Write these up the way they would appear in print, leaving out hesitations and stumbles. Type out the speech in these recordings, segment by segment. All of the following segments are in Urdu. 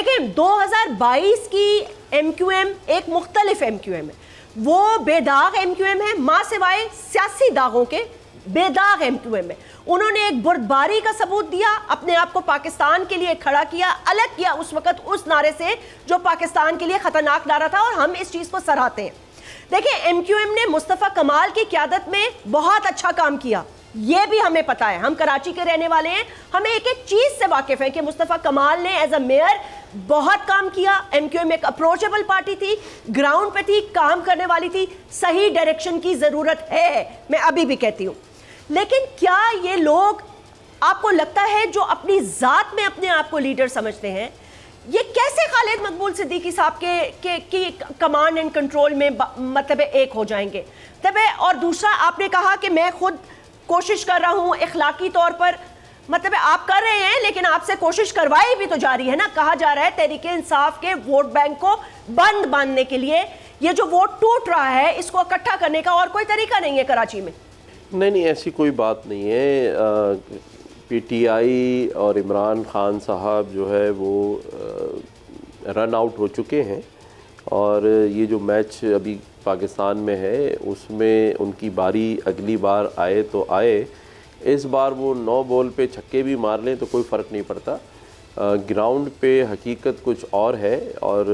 دیکھیں 2022 کی ایم کیو ایم ایک مختلف ایم کیو ایم ہے، وہ بے داغ ایم کیو ایم ہے، ماں سوائے سیاسی داغوں کے بے داغ ایم کیو ایم ہے۔ انہوں نے ایک بردباری کا ثبوت دیا، اپنے آپ کو پاکستان کے لیے کھڑا کیا، الگ کیا اس وقت اس نعرے سے جو پاکستان کے لیے خطرناک نعرہ تھا، اور ہم اس چیز کو سراہتے ہیں۔ دیکھیں ایم کیو ایم نے مصطفیٰ کمال کی قیادت میں بہت اچھا کام کیا، یہ بھی ہمیں پتا ہے، ہم کراچی کے رہنے والے ہیں، ہمیں ایک ایک چیز سے واقف ہیں کہ مصطفیٰ کمال نے ایز اے میئر بہت کام کیا۔ ایم کیو ایم ایک اپروچیبل پارٹی تھی، گراؤنڈ پہ تھی، کام کرنے والی تھی، صحیح ڈائریکشن کی ضرورت ہے، میں ابھی بھی کہتی ہوں۔ لیکن کیا یہ لوگ آپ کو لگتا ہے جو اپنی ذات میں اپنے آپ کو لیڈر سمجھتے ہیں، یہ کیسے خالد مقبول صدیقی صاحب کے کمانڈ اینڈ کنٹرول میں مطلب ایک ہو جائیں گے؟ اور دوسرا آپ نے کہا کہ میں خود کوشش کر رہا ہوں اخلاقی طور پر، مطلب آپ کر رہے ہیں لیکن آپ سے کوشش کروائی بھی تو جاری ہے نا۔ کہا جا رہا ہے تحریک انصاف کے ووٹ بینک کو بند باندھنے کے لیے یہ جو ووٹ ٹوٹ رہا ہے اس کو اکٹھا کرنے کا اور کوئی طریقہ نہیں ہے کراچی میں۔ نہیں ایسی کوئی بات نہیں ہے۔ پی ٹی آئی اور عمران خان صاحب جو ہے وہ رن آؤٹ ہو چکے ہیں، اور یہ جو میچ ابھی پاکستان میں ہے اس میں ان کی باری اگلی بار آئے تو آئے، اس بار وہ 9 بال پہ چھکے بھی مار لیں تو کوئی فرق نہیں پڑتا۔ گراؤنڈ پہ حقیقت کچھ اور ہے، اور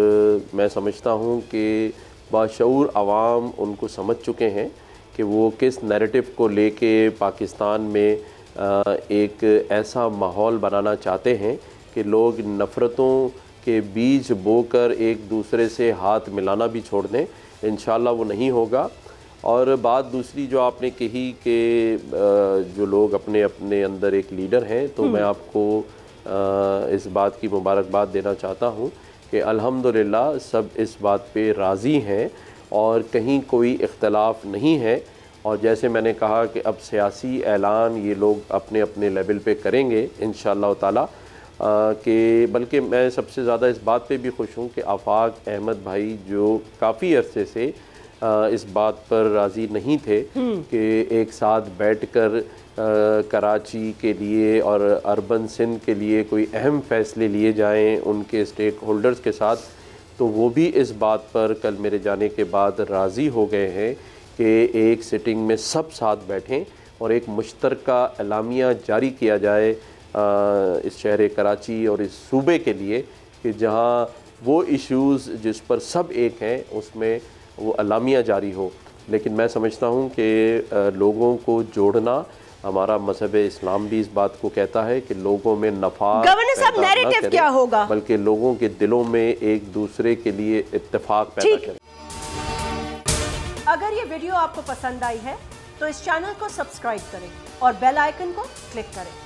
میں سمجھتا ہوں کہ باشعور عوام ان کو سمجھ چکے ہیں کہ وہ کس نیریٹو کو لے کے پاکستان میں ایک ایسا ماحول بنانا چاہتے ہیں کہ لوگ نفرتوں کے بیج بو کر ایک دوسرے سے ہاتھ ملانا بھی چھوڑ دیں۔ انشاءاللہ وہ نہیں ہوگا۔ اور بات دوسری جو آپ نے کہی کہ جو لوگ اپنے اندر ایک لیڈر ہیں، تو میں آپ کو اس بات کی مبارکباد دینا چاہتا ہوں کہ الحمدللہ سب اس بات پہ راضی ہیں اور کہیں کوئی اختلاف نہیں ہے۔ اور جیسے میں نے کہا کہ اب سیاسی اعلان یہ لوگ اپنے لیول پہ کریں گے انشاءاللہ تعالی، کہ بلکہ میں سب سے زیادہ اس بات پہ بھی خوش ہوں کہ آفاق احمد بھائی جو کافی عرصے سے اس بات پر راضی نہیں تھے کہ ایک ساتھ بیٹھ کر کراچی کے لیے اور اربن سندھ کے لیے کوئی اہم فیصلے لیے جائیں ان کے اسٹیک ہولڈرز کے ساتھ، تو وہ بھی اس بات پر کل میرے جانے کے بعد راضی ہو گئے ہیں کہ ایک سٹنگ میں سب ساتھ بیٹھیں اور ایک مشترکہ اعلامیہ جاری کیا جائے اس شہر کراچی اور اس صوبے کے لیے، کہ جہاں وہ ایشوز جس پر سب ایک ہیں اس میں وہ اعلامیہ جاری ہو۔ لیکن میں سمجھتا ہوں کہ لوگوں کو جوڑنا، ہمارا مذہب اسلام بھی اس بات کو کہتا ہے کہ لوگوں میں نفاق پیدا نہ کریں، کیا ہوگا بلکہ لوگوں کے دلوں میں ایک دوسرے کے لیے اتفاق پیدا کریں۔ اگر یہ ویڈیو آپ کو پسند آئی ہے تو اس چینل کو سبسکرائب کریں اور بیل آئیکن کو کلک کریں۔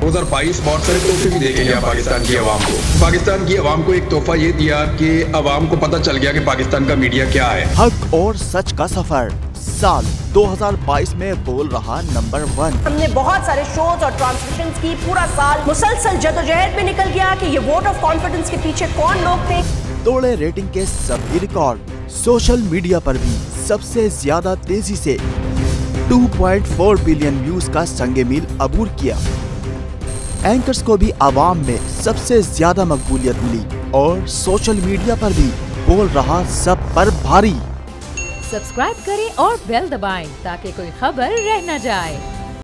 2022 بہت سارے تحفے بھی دے کے گیا پاکستان کی عوام کو۔ پاکستان کی عوام کو ایک تحفہ یہ دیا کہ عوام کو پتہ چل گیا کہ پاکستان کا میڈیا کیا ہے۔ حق اور سچ کا سفر سال 2022 میں بول رہا نمبر 1۔ ہم نے بہت سارے شوز اور ٹرانسمیشنز کی، پورا سال مسلسل جدوجہد میں نکل گیا کہ یہ ووٹ آف کانفیڈنس کے پیچھے کون لوگ تھے۔ توڑے ریٹنگ کے سبھی ریکارڈ، سوشل میڈیا پر بھی سب سے زیادہ تیزی سے 2.4 بلین ویوز کا سنگ میل عبور کیا۔ اینکرز کو بھی عوام میں سب سے زیادہ مقبولیت ملی اور سوشل میڈیا پر بھی بول رہا سب پر بھاری۔ سبسکرائب کریں اور بیل دبائیں تاکہ کوئی خبر رہ نہ جائے۔